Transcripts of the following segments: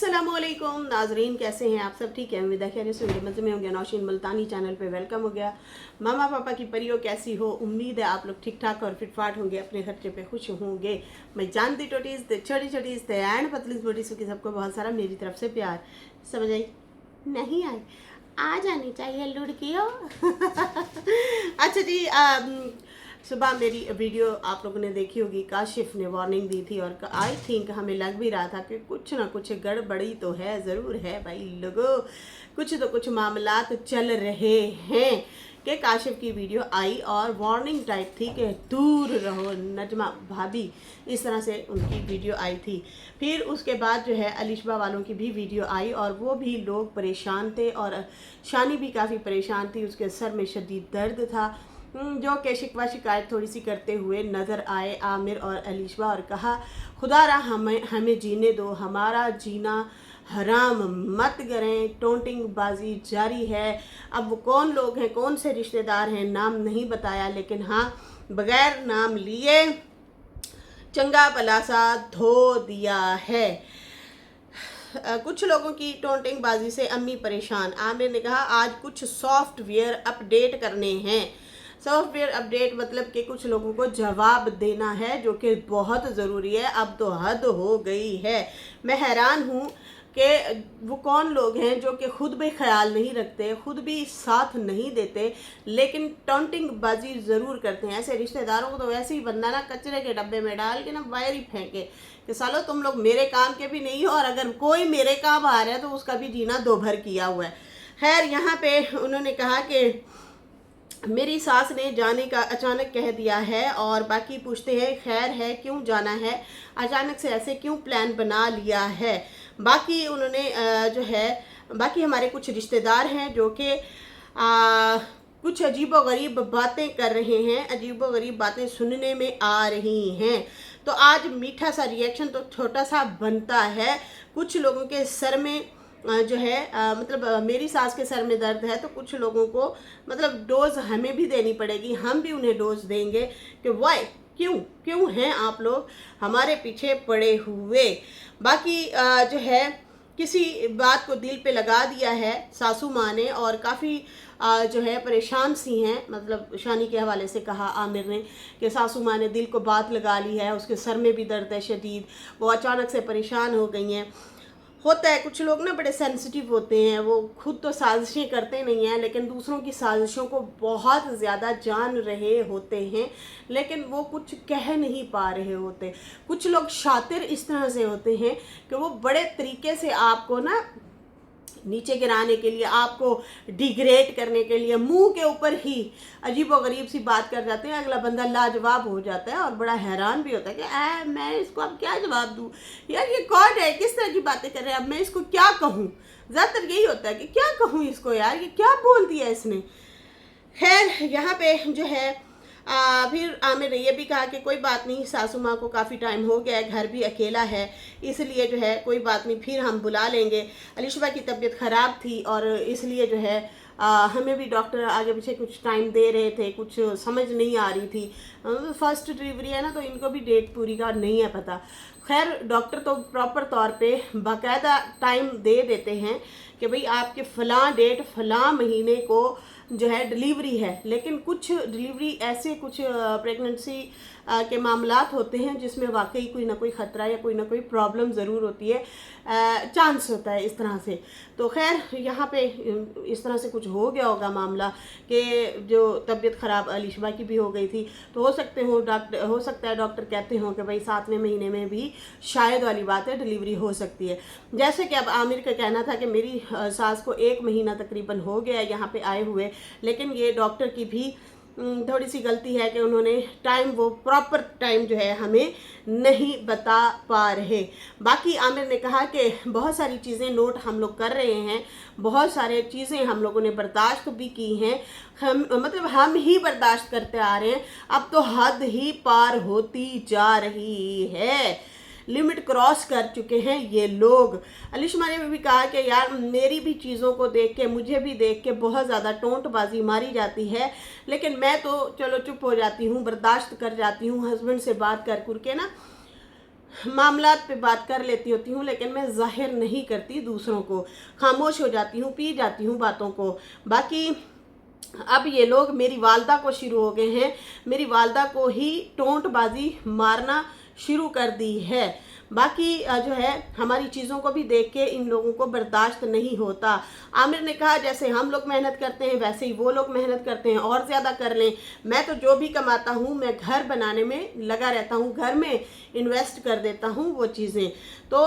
अस्सलामुअलैकुम नाजरीन, कैसे हैं आप सब? ठीक है, उम्मीद है खैरियत से मेरे मज़े में होंगे। नौशीन मुल्तानी चैनल पे वेलकम हो गया। मामा पापा की परियों कैसी हो? उम्मीद है आप लोग ठीक ठाक और फिटफाट होंगे, अपने खर्चे पे खुश होंगे। मैं जानती टोटीज द छोटी छोटीज द एंड पतली बड़ी की सबको बहुत सारा मेरी तरफ से प्यार। समझ आई? नहीं आई? आ जानी चाहिए लुड़कियों। अच्छा जी, सुबह मेरी वीडियो आप लोगों ने देखी होगी। काशिफ ने वार्निंग दी थी और आई थिंक हमें लग भी रहा था कि कुछ ना कुछ गड़बड़ी तो है, ज़रूर है भाई लोगों। कुछ तो कुछ मामला तो चल रहे हैं कि काशिफ की वीडियो आई और वार्निंग टाइप थी कि दूर रहो नजमा भाभी, इस तरह से उनकी वीडियो आई थी। फिर उसके बाद जो है अलिशबा वालों की भी वीडियो आई और वो भी लोग परेशान थे और शानी भी काफ़ी परेशान थी। उसके सर में शदीद दर्द था, जो कि शिकवा शिकायत थोड़ी सी करते हुए नज़र आए आमिर और अलिशबा, और कहा खुदारा हमें जीने दो, हमारा जीना हराम मत करें। टोंटिंग बाजी जारी है। अब वो कौन लोग हैं, कौन से रिश्तेदार हैं, नाम नहीं बताया, लेकिन हाँ बगैर नाम लिए चंगा पलासा धो दिया है। कुछ लोगों की टोंटिंग बाजी से अम्मी परेशान। आमिर ने कहा आज कुछ सॉफ्टवेयर अपडेट करने हैं। सॉफ्टवेयर अपडेट मतलब कि कुछ लोगों को जवाब देना है, जो कि बहुत ज़रूरी है। अब तो हद हो गई है। मैं हैरान हूँ कि वो कौन लोग हैं जो कि खुद भी ख्याल नहीं रखते, खुद भी साथ नहीं देते, लेकिन टॉन्टिंग बाजी ज़रूर करते हैं। ऐसे रिश्तेदारों को तो वैसे ही बंदा ना कचरे के डब्बे में डाल के ना बाहर ही फेंके कि सालो तुम लोग मेरे काम के भी नहीं हो, और अगर कोई मेरे काम आ रहा है तो उसका भी जीना दो भर किया हुआ है। खैर, यहाँ पे उन्होंने कहा कि मेरी सास ने जाने का अचानक कह दिया है, और बाकी पूछते हैं खैर है, क्यों जाना है, अचानक से ऐसे क्यों प्लान बना लिया है। बाकी उन्होंने जो है बाकी हमारे कुछ रिश्तेदार हैं जो कि कुछ अजीबो गरीब बातें कर रहे हैं, अजीबो गरीब बातें सुनने में आ रही हैं। तो आज मीठा सा रिएक्शन तो छोटा सा बनता है। कुछ लोगों के सर में जो है मतलब मेरी सास के सर में दर्द है, तो कुछ लोगों को मतलब डोज हमें भी देनी पड़ेगी, हम भी उन्हें डोज देंगे कि वाई क्यों हैं आप लोग हमारे पीछे पड़े हुए। बाकी जो है किसी बात को दिल पे लगा दिया है सासू माँ ने, और काफ़ी जो है परेशान सी हैं। मतलब शानी के हवाले से कहा आमिर ने कि सासू माँ ने दिल को बात लगा ली है, उसके सर में भी दर्द है शदीद, वो अचानक से परेशान हो गई हैं। होता है, कुछ लोग ना बड़े सेंसिटिव होते हैं, वो खुद तो साजिशें करते नहीं हैं, लेकिन दूसरों की साजिशों को बहुत ज़्यादा जान रहे होते हैं, लेकिन वो कुछ कह नहीं पा रहे होते। कुछ लोग शातिर इस तरह से होते हैं कि वो बड़े तरीके से आपको ना नीचे गिराने के लिए, आपको डिग्रेड करने के लिए मुंह के ऊपर ही अजीब व गरीब सी बात कर जाते हैं। अगला बंदा लाजवाब हो जाता है और बड़ा हैरान भी होता है कि मैं इसको अब क्या जवाब दूं, यार ये कौन है, किस तरह की बातें कर रहे हैं, अब मैं इसको क्या कहूँ। ज़्यादातर यही होता है कि क्या कहूँ इसको, यार ये क्या बोल दिया इसने। खैर, यहाँ पे जो है फिर आमिर ने यह भी कहा कि कोई बात नहीं, सासू माँ को काफ़ी टाइम हो गया है, घर भी अकेला है, इसलिए जो है कोई बात नहीं, फिर हम बुला लेंगे। अलिशबा की तबीयत ख़राब थी और इसलिए जो है हमें भी डॉक्टर आगे पीछे कुछ टाइम दे रहे थे, कुछ समझ नहीं आ रही थी। फर्स्ट डिलीवरी है ना, तो इनको भी डेट पूरी का नहीं है पता। खैर, डॉक्टर तो प्रॉपर तौर पे बाकायदा टाइम दे देते हैं कि भाई आपके फ़लाँ डेट फ़लाँ महीने को जो है डिलीवरी है, लेकिन कुछ डिलीवरी ऐसे कुछ प्रेगनेंसी के मामलात होते हैं जिसमें वाकई कोई ना कोई ख़तरा या कोई ना कोई प्रॉब्लम ज़रूर होती है, चांस होता है इस तरह से। तो खैर, यहाँ पे इस तरह से कुछ हो गया होगा मामला कि जो तबीयत ख़राब अलिशबा की भी हो गई थी, तो हो सकता है डॉक्टर कहते हों कि भाई 7वें महीने में भी शायद वाली बात है डिलीवरी हो सकती है। जैसे कि अब आमिर का कहना था कि मेरी सास को 1 महीना तकरीबन हो गया यहाँ पे आए हुए, लेकिन ये डॉक्टर की भी थोड़ी सी गलती है कि उन्होंने टाइम, वो प्रॉपर टाइम जो है हमें नहीं बता पा रहे। बाकी आमिर ने कहा कि बहुत सारी चीज़ें नोट हम लोग कर रहे हैं, बहुत सारे चीज़ें हम लोगों ने बर्दाश्त भी की हैं, हम ही बर्दाश्त करते आ रहे हैं, अब तो हद ही पार होती जा रही है, लिमिट क्रॉस कर चुके हैं ये लोग। अलिशमा ने भी कहा कि यार मेरी भी चीज़ों को देख के, मुझे भी देख के बहुत ज़्यादा टोंटबाजी मारी जाती है, लेकिन मैं तो चलो चुप हो जाती हूँ, बर्दाश्त कर जाती हूँ। हस्बैंड से बात कर के ना मामलात पे बात कर लेती होती हूँ, लेकिन मैं जाहिर नहीं करती दूसरों को, खामोश हो जाती हूँ, पी जाती हूँ बातों को। बाकी अब ये लोग मेरी वालदा को शुरू हो गए हैं, मेरी वालदा को ही टोंटबाजी मारना शुरू कर दी है। बाकी जो है हमारी चीज़ों को भी देख के इन लोगों को बर्दाश्त नहीं होता। आमिर ने कहा जैसे हम लोग मेहनत करते हैं वैसे ही वो लोग मेहनत करते हैं, और ज़्यादा कर लें। मैं तो जो भी कमाता हूँ मैं घर बनाने में लगा रहता हूँ, घर में इन्वेस्ट कर देता हूँ वो चीज़ें। तो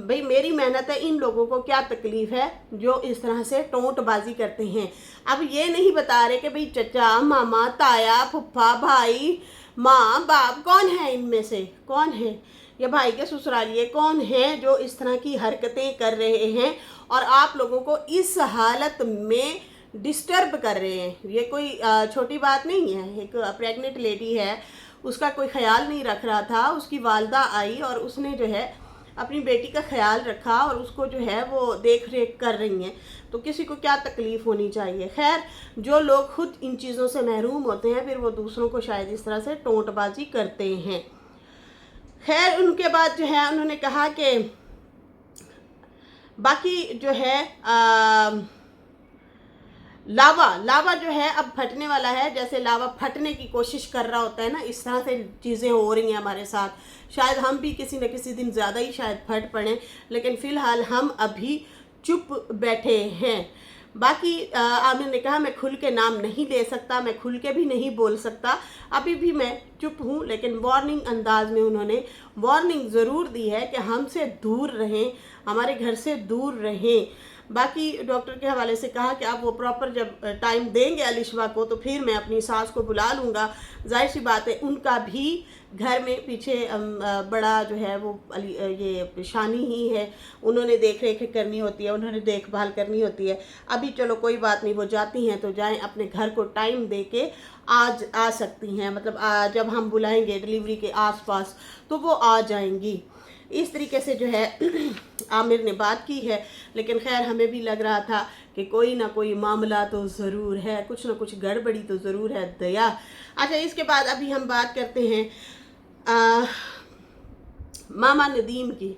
भाई मेरी मेहनत है, इन लोगों को क्या तकलीफ़ है जो इस तरह से टोंटबाजी करते हैं। अब ये नहीं बता रहे कि भाई चचा, मामा, ताया, फुफ्फा, भाई, माँ, बाप कौन है, इनमें से कौन है, या भाई के ससुरालिए कौन है जो इस तरह की हरकतें कर रहे हैं और आप लोगों को इस हालत में डिस्टर्ब कर रहे हैं। ये कोई छोटी बात नहीं है। एक प्रेग्नेंट लेडी है, उसका कोई ख्याल नहीं रख रहा था, उसकी वालदा आई और उसने जो है अपनी बेटी का ख्याल रखा और उसको जो है वो देख रेख कर रही हैं, तो किसी को क्या तकलीफ़ होनी चाहिए। खैर, जो लोग खुद इन चीज़ों से महरूम होते हैं फिर वो दूसरों को शायद इस तरह से टोंटबाजी करते हैं। खैर, उनके बाद जो है उन्होंने कहा कि बाकी जो है लावा जो है अब फटने वाला है। जैसे लावा फटने की कोशिश कर रहा होता है ना, इस तरह से चीज़ें हो रही हैं हमारे साथ। शायद हम भी किसी न किसी दिन ज़्यादा ही शायद फट पड़ें, लेकिन फ़िलहाल हम अभी चुप बैठे हैं। बाकी आमिर ने कहा मैं खुल के नाम नहीं ले सकता, मैं खुल के भी नहीं बोल सकता, अभी भी मैं चुप हूँ। लेकिन वार्निंग अंदाज में उन्होंने वार्निंग ज़रूर दी है कि हमसे दूर रहें, हमारे घर से दूर रहें। बाकी डॉक्टर के हवाले से कहा कि आप वो प्रॉपर जब टाइम देंगे अलिशवा को तो फिर मैं अपनी सास को बुला लूँगा। जाहिर सी बात है उनका भी घर में पीछे बड़ा जो है वो ये शानी ही है, उन्होंने देख रेख करनी होती है, उन्होंने देखभाल करनी होती है। अभी चलो कोई बात नहीं, वो जाती हैं तो जाएं, अपने घर को टाइम दे के आज आ सकती हैं, मतलब जब हम बुलाएंगे डिलीवरी के आसपास तो वो आ जाएंगी। इस तरीके से जो है आमिर ने बात की है। लेकिन खैर हमें भी लग रहा था कि कोई ना कोई मामला तो ज़रूर है, कुछ ना कुछ गड़बड़ी तो ज़रूर है। दया। अच्छा, इसके बाद अभी हम बात करते हैं मामा नदीम की।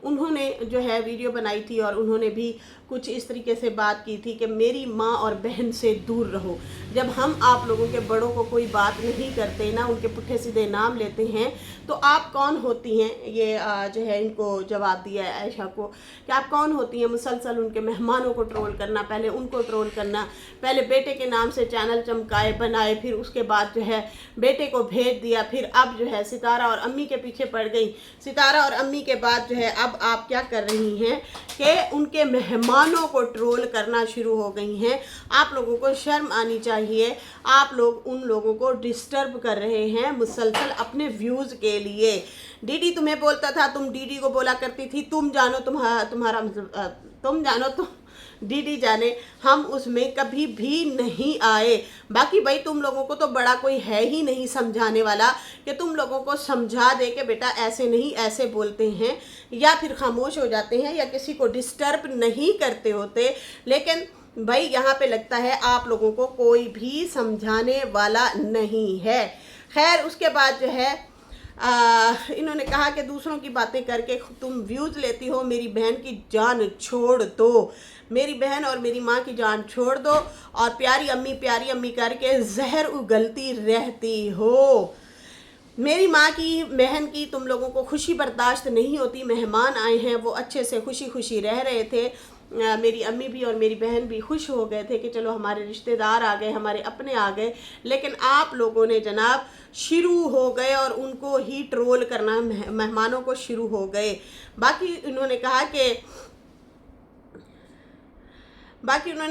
उन्होंने जो है वीडियो बनाई थी और उन्होंने भी कुछ इस तरीके से बात की थी कि मेरी माँ और बहन से दूर रहो। जब हम आप लोगों के बड़ों को कोई बात नहीं करते ना, उनके पुट्ठे सीधे नाम लेते हैं, तो आप कौन होती हैं। ये जो है इनको जवाब दिया है आयशा को कि आप कौन होती हैं मुसलसल उनके मेहमानों को ट्रोल करना, पहले उनको ट्रोल करना, पहले बेटे के नाम से चैनल चमकाए बनाए, फिर उसके बाद जो है बेटे को भेज दिया, फिर अब जो है सितारा और अम्मी के पीछे पड़ गई। सितारा और अम्मी के बाद जो है अब आप क्या कर रही हैं कि उनके मेहमानों को ट्रोल करना शुरू हो गई हैं। आप लोगों को शर्म आनी चाहिए। आप लोग उन लोगों को डिस्टर्ब कर रहे हैं मुसलसल अपने व्यूज़ के लिए। डीडी तुम्हें बोलता था, तुम डीडी को बोला करती थी तुम जानो तुम्हारा तुम जानो तुम डीडी जाने, हम उसमें कभी भी नहीं आए। बाकी भाई तुम लोगों को तो बड़ा कोई है ही नहीं समझाने वाला कि तुम लोगों को समझा दे कि बेटा ऐसे नहीं ऐसे बोलते हैं, या फिर खामोश हो जाते हैं या किसी को डिस्टर्ब नहीं करते होते। लेकिन भाई यहाँ पे लगता है आप लोगों को कोई भी समझाने वाला नहीं है। खैर, उसके बाद जो है इन्होंने कहा कि दूसरों की बातें करके तुम व्यूज़ लेती हो, मेरी बहन की जान छोड़ दो, मेरी बहन और मेरी माँ की जान छोड़ दो, और प्यारी अम्मी करके जहर उगलती रहती हो। मेरी माँ की, बहन की तुम लोगों को खुशी बर्दाश्त नहीं होती। मेहमान आए हैं, वो अच्छे से खुशी खुशी रह रहे थे। मेरी अम्मी भी और मेरी बहन भी खुश हो गए थे कि चलो हमारे रिश्तेदार आ गए, हमारे अपने आ गए। लेकिन आप लोगों ने जनाब शुरू हो गए और उनको ही ट्रोल करना, मेहमानों को शुरू हो गए। बाकी उन्होंने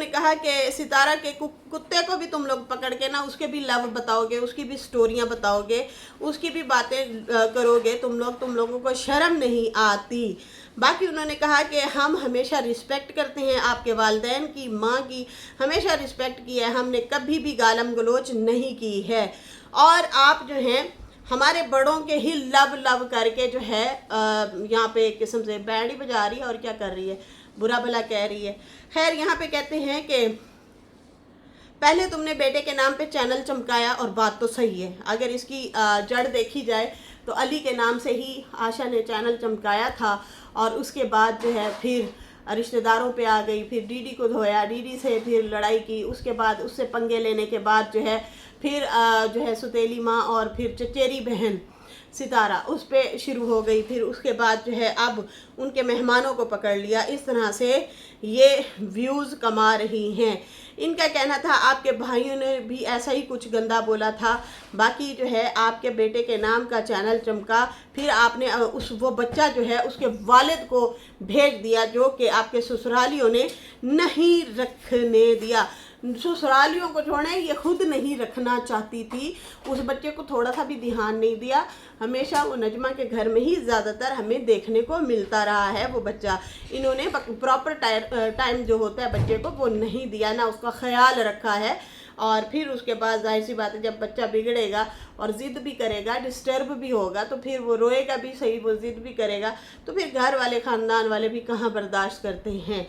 कहा कि सितारा के कुत्ते को भी तुम लोग पकड़ के ना उसके भी लव बताओगे, उसकी भी स्टोरियां बताओगे, उसकी भी बातें करोगे। तुम लोगों को शर्म नहीं आती। बाकी उन्होंने कहा कि हम हमेशा रिस्पेक्ट करते हैं आपके वालिदैन की, माँ की हमेशा रिस्पेक्ट की है, हमने कभी भी गालम गलोच नहीं की है। और आप जो हैं हमारे बड़ों के ही लव करके जो है यहाँ पे एक किस्म से बैंड ही बजा रही है और क्या कर रही है, बुरा भला कह रही है। खैर, यहाँ पे कहते हैं कि पहले तुमने बेटे के नाम पे चैनल चमकाया, और बात तो सही है। अगर इसकी जड़ देखी जाए तो अली के नाम से ही आशा ने चैनल चमकाया था और उसके बाद जो है फिर रिश्तेदारों पे आ गई, फिर डीडी को धोया, डीडी से फिर लड़ाई की, उसके बाद उससे पंगे लेने के बाद जो है फिर जो है सुतेली माँ और फिर चचेरी बहन सितारा उस पर शुरू हो गई। फिर उसके बाद जो है अब उनके मेहमानों को पकड़ लिया। इस तरह से ये व्यूज़ कमा रही हैं। इनका कहना था आपके भाइयों ने भी ऐसा ही कुछ गंदा बोला था, बाकी जो है आपके बेटे के नाम का चैनल चमका, फिर आपने वो बच्चा जो है उसके वालिद को भेज दिया जो कि आपके ससुरालियों ने नहीं रखने दिया। ससुरालियों को छोड़ें, ये खुद नहीं रखना चाहती थी। उस बच्चे को थोड़ा सा भी ध्यान नहीं दिया। हमेशा वो नजमा के घर में ही ज़्यादातर हमें देखने को मिलता रहा है वो बच्चा। इन्होंने प्रॉपर टाइम जो होता है बच्चे को वो नहीं दिया, ना उसका ख्याल रखा है। और फिर उसके बाद जाहिर सी बात है जब बच्चा बिगड़ेगा और ज़िद भी करेगा, डिस्टर्ब भी होगा, तो फिर वो रोएगा भी सही, वो ज़िद भी करेगा, तो फिर घर वाले ख़ानदान वाले भी कहाँ बर्दाश्त करते हैं।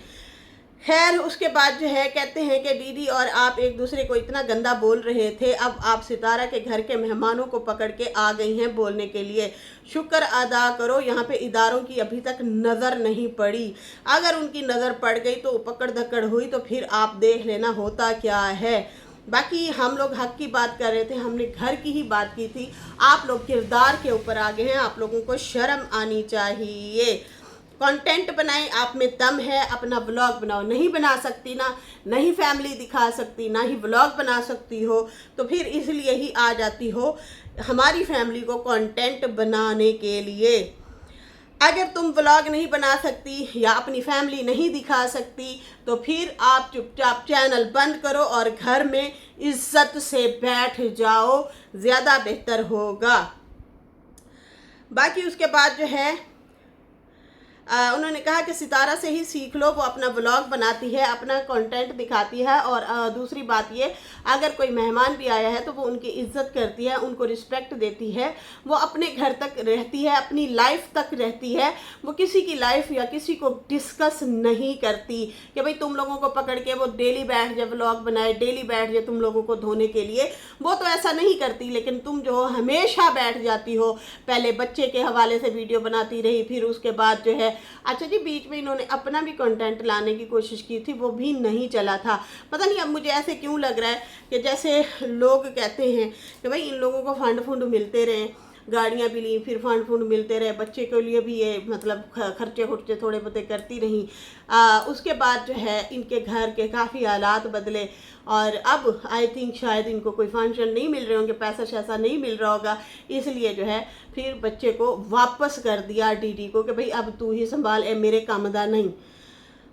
खैर उसके बाद जो है कहते हैं कि दीदी और आप एक दूसरे को इतना गंदा बोल रहे थे, अब आप सितारा के घर के मेहमानों को पकड़ के आ गई हैं बोलने के लिए। शुक्र अदा करो यहाँ पे इदारों की अभी तक नज़र नहीं पड़ी। अगर उनकी नज़र पड़ गई तो पकड़ धकड़ हुई तो फिर आप देख लेना होता क्या है। बाकी हम लोग हक की बात कर रहे थे, हमने घर की ही बात की थी। आप लोग किरदार के ऊपर आ गए हैं, आप लोगों को शर्म आनी चाहिए। कंटेंट बनाएं, आप में दम है, अपना व्लॉग बनाओ। नहीं बना सकती ना, नहीं फैमिली दिखा सकती, ना ही व्लॉग बना सकती हो, तो फिर इसलिए ही आ जाती हो हमारी फैमिली को कंटेंट बनाने के लिए। अगर तुम व्लॉग नहीं बना सकती या अपनी फैमिली नहीं दिखा सकती तो फिर आप चुपचाप चैनल बंद करो और घर में इज्जत से बैठ जाओ, ज़्यादा बेहतर होगा। बाकी उसके बाद जो है उन्होंने कहा कि सितारा से ही सीख लो, वो अपना व्लॉग बनाती है, अपना कंटेंट दिखाती है। और दूसरी बात ये, अगर कोई मेहमान भी आया है तो वो उनकी इज्जत करती है, उनको रिस्पेक्ट देती है, वो अपने घर तक रहती है, अपनी लाइफ तक रहती है, वो किसी की लाइफ या किसी को डिस्कस नहीं करती कि भाई तुम लोगों को पकड़ के वो डेली बैठ जाए व्लॉग बनाए, डेली बैठ जाए तुम लोगों को धोने के लिए। वो तो ऐसा नहीं करती, लेकिन तुम जो हो हमेशा बैठ जाती हो। पहले बच्चे के हवाले से वीडियो बनाती रही, फिर उसके बाद जो है अच्छा जी बीच में इन्होंने अपना भी कंटेंट लाने की कोशिश की थी, वो भी नहीं चला था। पता नहीं अब मुझे ऐसे क्यों लग रहा है कि जैसे लोग कहते हैं कि भाई इन लोगों को फंड फुंड मिलते रहे, गाड़ियाँ भी ली, फिर फंड फुंड मिलते रहे, बच्चे के लिए भी ये मतलब खर्चे खुर्चे थोड़े बहुते करती रहीं। उसके बाद जो है इनके घर के काफ़ी हालात बदले और अब आई थिंक शायद इनको कोई फंक्शन नहीं मिल रहे होंगे, पैसा शैसा नहीं मिल रहा होगा, इसलिए जो है फिर बच्चे को वापस कर दिया डीडी को कि भाई अब तू ही संभाल, मेरे काम दा नहीं,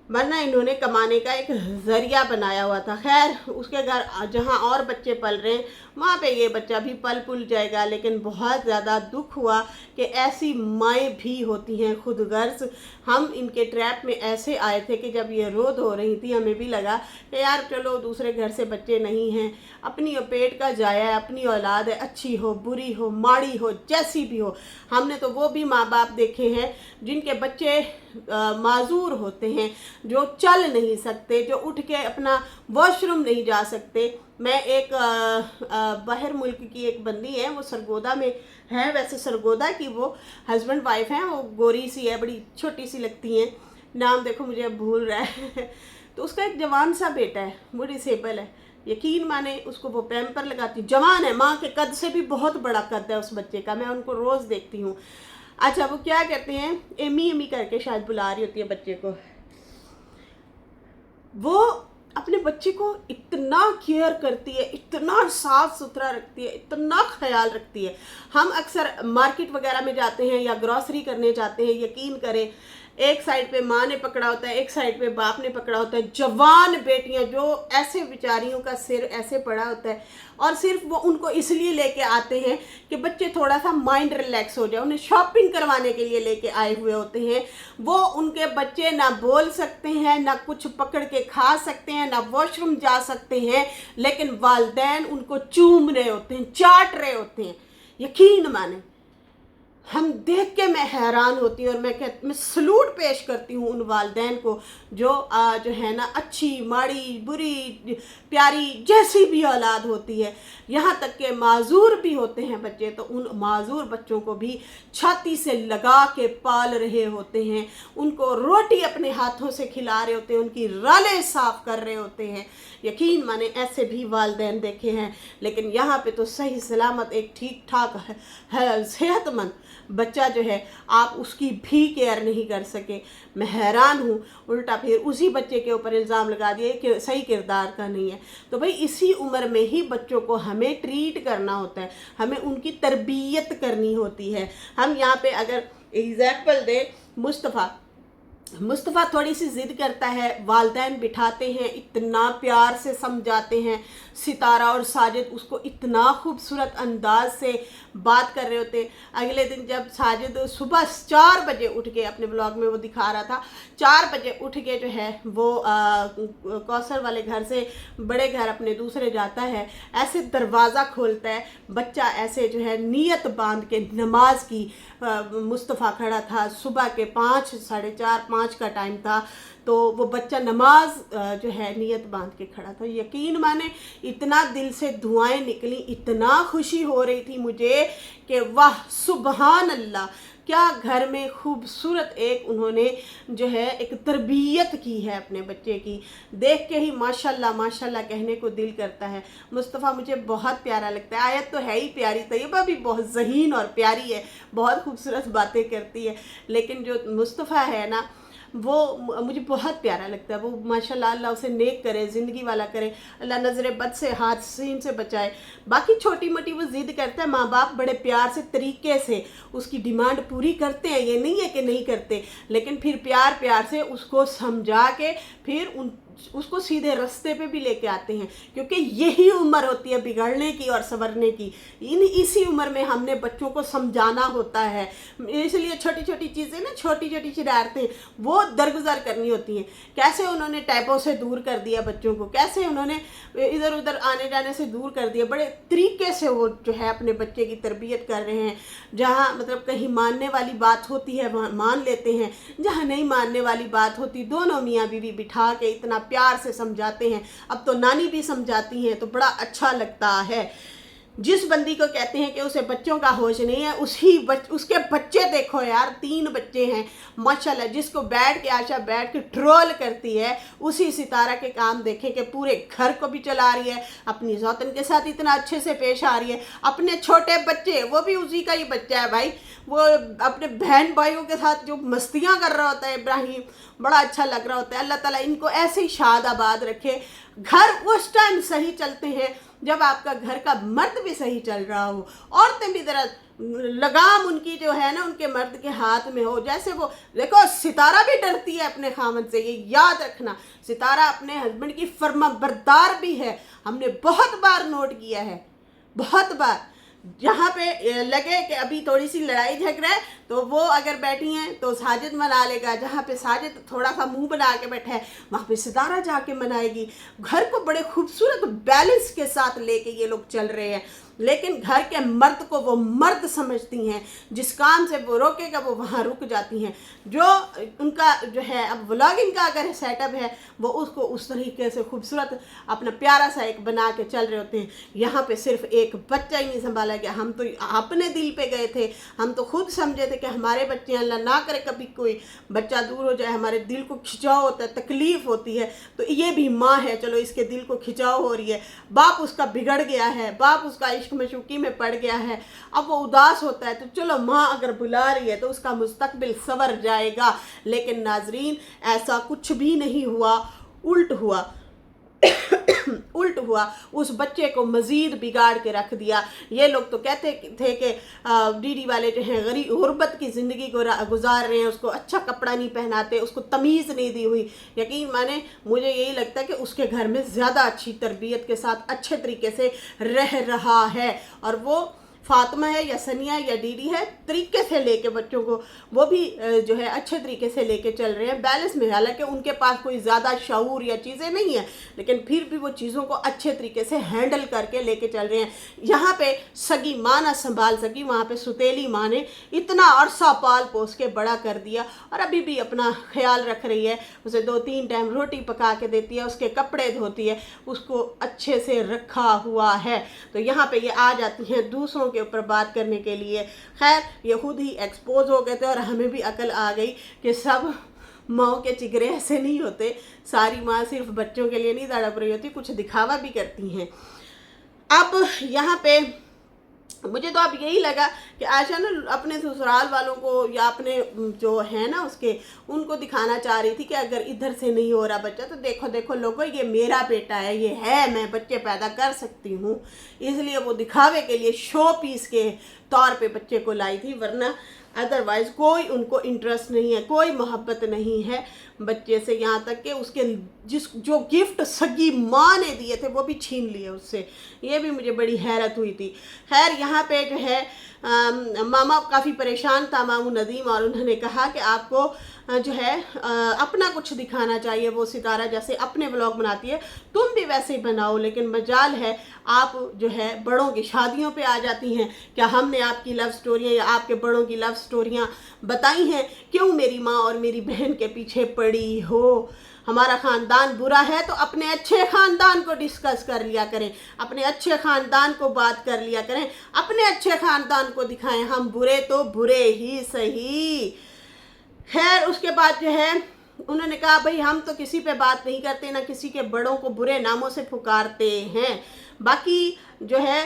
वरना इन्होंने कमाने का एक ज़रिया बनाया हुआ था। खैर उसके घर जहाँ और बच्चे पल रहे हैं वहाँ पे ये बच्चा भी पल पुल जाएगा। लेकिन बहुत ज़्यादा दुख हुआ कि ऐसी माएँ भी होती हैं खुदगर्ज। हम इनके ट्रैप में ऐसे आए थे कि जब ये रो धो रही थी हमें भी लगा कि यार चलो दूसरे घर से बच्चे नहीं हैं, अपनी पेट का जाया है, अपनी औलाद है, अच्छी हो बुरी हो माड़ी हो जैसी भी हो। हमने तो वो भी माँ बाप देखे हैं जिनके बच्चे माजूर होते हैं, जो चल नहीं सकते, जो उठ के अपना वॉशरूम नहीं जा सकते। मैं एक बाहर मुल्क की एक बंदी है, वो सरगोदा में है, वैसे सरगोदा की वो हस्बैंड वाइफ हैं, वो गोरी सी है, बड़ी छोटी सी लगती हैं, नाम देखो मुझे अब भूल रहा है तो उसका एक जवान सा बेटा है, वो डिसेबल है। यकीन माने उसको वो पैम्पर लगाती, जवान है, माँ के कद से भी बहुत बड़ा कद है उस बच्चे का, मैं उनको रोज़ देखती हूँ। अच्छा वो क्या कहते हैं, एमी एमी करके शायद बुला रही होती है बच्चे को। वो अपने बच्चे को इतना केयर करती है, इतना साफ सुथरा रखती है, इतना ख्याल रखती है। हम अक्सर मार्केट वगैरह में जाते हैं या ग्रॉसरी करने जाते हैं, यकीन करें एक साइड पे माँ ने पकड़ा होता है, एक साइड पे बाप ने पकड़ा होता है, जवान बेटियां जो ऐसे बेचारियों का सिर ऐसे पड़ा होता है, और सिर्फ वो उनको इसलिए लेके आते हैं कि बच्चे थोड़ा सा माइंड रिलैक्स हो जाए, उन्हें शॉपिंग करवाने के लिए लेके आए हुए होते हैं। वो उनके बच्चे ना बोल सकते हैं, ना कुछ पकड़ के खा सकते हैं, ना वॉशरूम जा सकते हैं, लेकिन वालिदैन उनको चूम रहे होते हैं, चाट रहे होते हैं, यकीन माने। हम देख के मैं हैरान होती हूँ और मैं सलूट पेश करती हूँ उन वालिदैन को जो जो है ना अच्छी माड़ी बुरी प्यारी जैसी भी औलाद होती है, यहाँ तक के माजूर भी होते हैं बच्चे, तो उन माजूर बच्चों को भी छाती से लगा के पाल रहे होते हैं, उनको रोटी अपने हाथों से खिला रहे होते हैं, उनकी रालें साफ कर रहे होते हैं। यकीन माने ऐसे भी वालिदैन देखे हैं। लेकिन यहाँ पे तो सही सलामत एक ठीक ठाक है सेहतमंद बच्चा जो है, आप उसकी भी केयर नहीं कर सके। मैं हैरान हूँ, उल्टा फिर उसी बच्चे के ऊपर इल्ज़ाम लगा दिए कि सही किरदार का नहीं है। तो भाई इसी उम्र में ही बच्चों को हमें ट्रीट करना होता है, हमें उनकी तरबियत करनी होती है। हम यहाँ पे अगर एग्जाम्पल दें, मुस्तफ़ा थोड़ी सी ज़िद करता है, वालिदैन बिठाते हैं, इतना प्यार से समझाते हैं, सितारा और साजिद उसको इतना खूबसूरत अंदाज से बात कर रहे होते हैं। अगले दिन जब साजिद सुबह 4 बजे उठ के, अपने ब्लॉग में वो दिखा रहा था, 4 बजे उठ के जो है वो कौसर वाले घर से बड़े घर अपने दूसरे जाता है, ऐसे दरवाज़ा खोलता है, बच्चा ऐसे जो है नीयत बांध के नमाज की, मुस्तफ़ा खड़ा था, सुबह के 5, साढ़े 4, 5 का टाइम था, तो वो बच्चा नमाज जो है नियत बांध के खड़ा था। यकीन माने इतना दिल से दुआएं निकली, इतना खुशी हो रही थी मुझे कि वाह सुबहान अल्लाह, क्या घर में खूबसूरत एक उन्होंने जो है एक तरबियत की है अपने बच्चे की। देख के ही माशाल्लाह माशाल्लाह कहने को दिल करता है। मुस्तफ़ा मुझे बहुत प्यारा लगता है, आयत तो है ही प्यारी, तैयबा भी बहुत ज़हीन और प्यारी है, बहुत खूबसूरत बातें करती है, लेकिन जो मुस्तफ़ा है ना वो मुझे बहुत प्यारा लगता है। वो माशाल्लाह, अल्लाह उसे नेक करे, ज़िंदगी वाला करे, अल्लाह नज़र बद से हाथ सीन से बचाए। बाकी छोटी मोटी वो ज़िद करता है, माँ बाप बड़े प्यार से तरीके से उसकी डिमांड पूरी करते हैं, ये नहीं है कि नहीं करते, लेकिन फिर प्यार से उसको समझा के फिर उसको सीधे रास्ते पे भी लेके आते हैं, क्योंकि यही उम्र होती है बिगड़ने की और संवरने की। इसी उम्र में हमने बच्चों को समझाना होता है, इसलिए छोटी छोटी चीज़ें ना, छोटी छोटी शरारतें वो दरगुजर करनी होती हैं। कैसे उन्होंने टैबों से दूर कर दिया बच्चों को, कैसे उन्होंने इधर उधर आने जाने से दूर कर दिया, बड़े तरीके से वो जो है अपने बच्चे की तरबियत कर रहे हैं। जहाँ मतलब कहीं मानने वाली बात होती है वहाँ मान लेते हैं, जहाँ नहीं मानने वाली बात होती दोनों मियाँ बीवी बिठा के इतना प्यार से समझाते हैं। अब तो नानी भी समझाती हैं तो बड़ा अच्छा लगता है। जिस बंदी को कहते हैं कि उसे बच्चों का होश नहीं है, उसके बच्चे देखो यार, 3 बच्चे हैं माशाल्लाह। जिसको बैठ के आशा बैठ के ट्रोल करती है, उसी सितारा के काम देखे कि पूरे घर को भी चला रही है, अपनी सौतन के साथ इतना अच्छे से पेश आ रही है। अपने छोटे बच्चे, वो भी उसी का ही बच्चा है भाई, वो अपने बहन भाइयों के साथ जो मस्तियाँ कर रहा होता है इब्राहिम, बड़ा अच्छा लग रहा होता है। अल्लाह ताला इनको ऐसे ही शाद आबाद रखे। घर उस टाइम सही चलते हैं जब आपका घर का मर्द भी सही चल रहा हो, औरतें भी जरा लगाम उनकी जो है ना उनके मर्द के हाथ में हो। जैसे वो देखो, सितारा भी डरती है अपने खामन से, ये याद रखना। सितारा अपने हस्बैंड की फर्माबरदार भी है, हमने बहुत बार नोट किया है, बहुत बार। जहाँ पे लगे कि अभी थोड़ी सी लड़ाई झगड़ा है तो वो अगर बैठी हैं तो साजिद मना लेगा, जहाँ पे साजिद थोड़ा सा मुंह बना के बैठा है वहाँ पे सितारा जाके मनाएगी। घर को बड़े खूबसूरत बैलेंस के साथ लेके ये लोग चल रहे हैं। लेकिन घर के मर्द को वो मर्द समझती हैं, जिस काम से वो रोकेगा वो वहाँ रुक जाती हैं। जो उनका जो है अब व्लॉगिंग का अगर सेटअप है वो उसको उस तरीके से खूबसूरत अपना प्यारा सा एक बना के चल रहे होते हैं। यहाँ पे सिर्फ एक बच्चा ही नहीं संभाला गया। हम तो अपने दिल पे गए थे, हम तो खुद समझे थे कि हमारे बच्चे, अल्लाह ना करे कभी कोई बच्चा दूर हो जाए, हमारे दिल को खिंचाव होता है, तकलीफ़ होती है। तो ये भी माँ है, चलो इसके दिल को खिंचाव हो रही है, बाप उसका बिगड़ गया है, बाप उसका मशूकी में पड़ गया है, अब वो उदास होता है, तो चलो माँ अगर बुला रही है तो उसका मुस्तकबिल संवर जाएगा। लेकिन नाजरीन ऐसा कुछ भी नहीं हुआ, उल्ट हुआ उल्ट हुआ, उस बच्चे को मज़ीद बिगाड़ के रख दिया। ये लोग तो कहते थे कि डीडी वाले जो हैं गरीब गुरबत की ज़िंदगी को गुजार रहे हैं, उसको अच्छा कपड़ा नहीं पहनाते, उसको तमीज़ नहीं दी हुई। यकीन माने मुझे यही लगता है कि उसके घर में ज़्यादा अच्छी तरबियत के साथ अच्छे तरीके से रह रहा है, और वो फातिमा है या सनिया या डीडी है, तरीके से लेके बच्चों को वो भी जो है अच्छे तरीके से लेके चल रहे हैं बैलेंस में। हालांकि उनके पास कोई ज़्यादा शऊर या चीज़ें नहीं है, लेकिन फिर भी वो चीज़ों को अच्छे तरीके से हैंडल करके लेके चल रहे हैं। यहाँ पे सगी माँ ना संभाल सकी, वहाँ पे सुतेली माँ ने इतना अरसा पाल पोस के बड़ा कर दिया और अभी भी अपना ख्याल रख रही है। उसे 2-3 टाइम रोटी पका के देती है, उसके कपड़े धोती है, उसको अच्छे से रखा हुआ है। तो यहाँ पे ये आ जाती हैं दूसरों के ऊपर बात करने के लिए। खैर ये खुद ही एक्सपोज हो गए थे और हमें भी अकल आ गई कि सब माँओं के चिगरे ऐसे नहीं होते, सारी माँ सिर्फ बच्चों के लिए नहीं तड़प रही होती, कुछ दिखावा भी करती हैं। अब यहाँ पे मुझे तो अब यही लगा कि आयशा ना अपने ससुराल वालों को या अपने जो है ना उसके उनको दिखाना चाह रही थी कि अगर इधर से नहीं हो रहा बच्चा तो देखो देखो लोगों ये मेरा बेटा है, ये है, मैं बच्चे पैदा कर सकती हूँ। इसलिए वो दिखावे के लिए शो पीस के तौर पे बच्चे को लाई थी, वरना अदरवाइज़ कोई उनको इंटरेस्ट नहीं है, कोई मोहब्बत नहीं है बच्चे से। यहाँ तक कि उसके जो गिफ्ट सगी माँ ने दिए थे वो भी छीन लिए उससे। ये भी मुझे बड़ी हैरत हुई थी। खैर यहाँ पे जो है मामा काफ़ी परेशान था, मामू नदीम, और उन्होंने कहा कि आपको जो है अपना कुछ दिखाना चाहिए। वो सितारा जैसे अपने व्लॉग बनाती है तुम भी वैसे ही बनाओ, लेकिन मजाल है आप जो है बड़ों की शादियों पे आ जाती हैं। क्या हमने आपकी लव स्टोरियाँ या आपके बड़ों की लव स्टोरियाँ बताई हैं? क्यों मेरी माँ और मेरी बहन के पीछे पड़ी हो? हमारा ख़ानदान बुरा है तो अपने अच्छे ख़ानदान को डिस्कस कर लिया करें, अपने अच्छे ख़ानदान को बात कर लिया करें, अपने अच्छे ख़ानदान को दिखाएं। हम बुरे तो बुरे ही सही। खैर उसके बाद जो है उन्होंने कहा भाई हम तो किसी पे बात नहीं करते, ना किसी के बड़ों को बुरे नामों से पुकारते हैं। बाकी जो है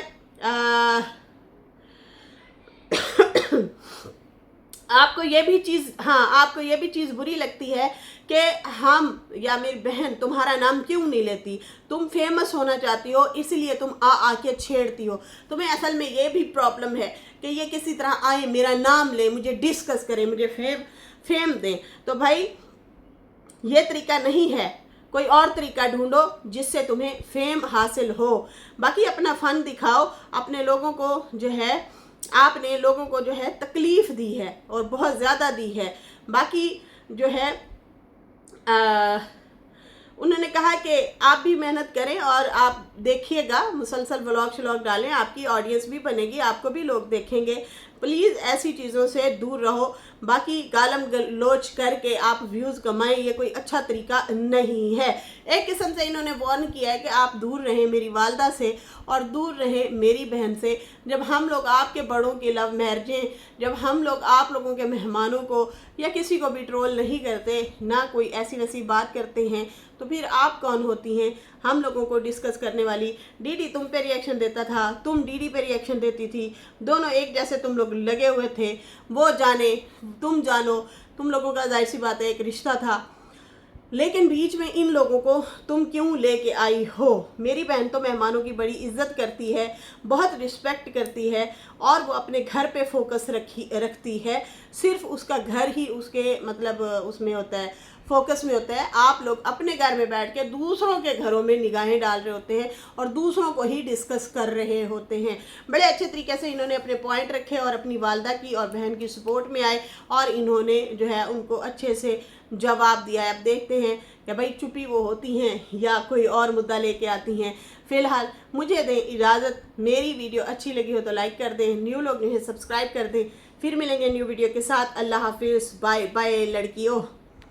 आपको ये भी चीज़, हाँ आपको ये भी चीज़ बुरी लगती है कि हम या मेरी बहन तुम्हारा नाम क्यों नहीं लेती? तुम फेमस होना चाहती हो इसलिए तुम आके छेड़ती हो। तुम्हें असल में ये भी प्रॉब्लम है कि ये किसी तरह आए, मेरा नाम ले, मुझे डिस्कस करें, मुझे फेम दें। तो भाई ये तरीका नहीं है, कोई और तरीका ढूंढो जिससे तुम्हें फेम हासिल हो। बाकी अपना फ़न दिखाओ। अपने लोगों को जो है आपने लोगों को जो है तकलीफ़ दी है और बहुत ज़्यादा दी है। बाकी जो है उन्होंने कहा कि आप भी मेहनत करें और आप देखिएगा, मुसलसल व्लॉग डालें, आपकी ऑडियंस भी बनेगी, आपको भी लोग देखेंगे। प्लीज़ ऐसी चीज़ों से दूर रहो। बाकी गालम गलोच करके आप व्यूज़ कमाएं, ये कोई अच्छा तरीका नहीं है। एक किस्म से इन्होंने वार्न किया है कि आप दूर रहें मेरी वालदा से और दूर रहें मेरी बहन से। जब हम लोग आपके बड़ों की लव मैरिजें, जब हम लोग आप लोगों के मेहमानों को या किसी को भी ट्रोल नहीं करते, ना कोई ऐसी वैसी बात करते हैं, तो फिर आप कौन होती हैं हम लोगों को डिस्कस करने वाली? डीडी तुम पे रिएक्शन देता था, तुम डीडी पे रिएक्शन देती थी, दोनों एक जैसे तुम लोग लगे हुए थे। वो जाने तुम जानो, तुम लोगों का जाहिर सी बात है एक रिश्ता था, लेकिन बीच में इन लोगों को तुम क्यों लेके आई हो? मेरी बहन तो मेहमानों की बड़ी इज्जत करती है, बहुत रिस्पेक्ट करती है और वो अपने घर पे फोकस रखती है। सिर्फ उसका घर ही उसके मतलब उसमें होता है, फोकस में होता है। आप लोग अपने घर में बैठ के दूसरों के घरों में निगाहें डाल रहे होते हैं और दूसरों को ही डिस्कस कर रहे होते हैं। बड़े अच्छे तरीके से इन्होंने अपने पॉइंट रखे और अपनी वालदा की और बहन की सपोर्ट में आए और इन्होंने जो है उनको अच्छे से जवाब दिया है। अब देखते हैं कि भाई चुप्पी वो होती हैं या कोई और मुद्दा लेके आती हैं। फ़िलहाल मुझे दें इजाज़त। मेरी वीडियो अच्छी लगी हो तो लाइक कर दें, न्यू लोग जो है सब्सक्राइब कर दें। फिर मिलेंगे न्यू वीडियो के साथ। अल्लाह हाफिज़, बाय बाय लड़कियों।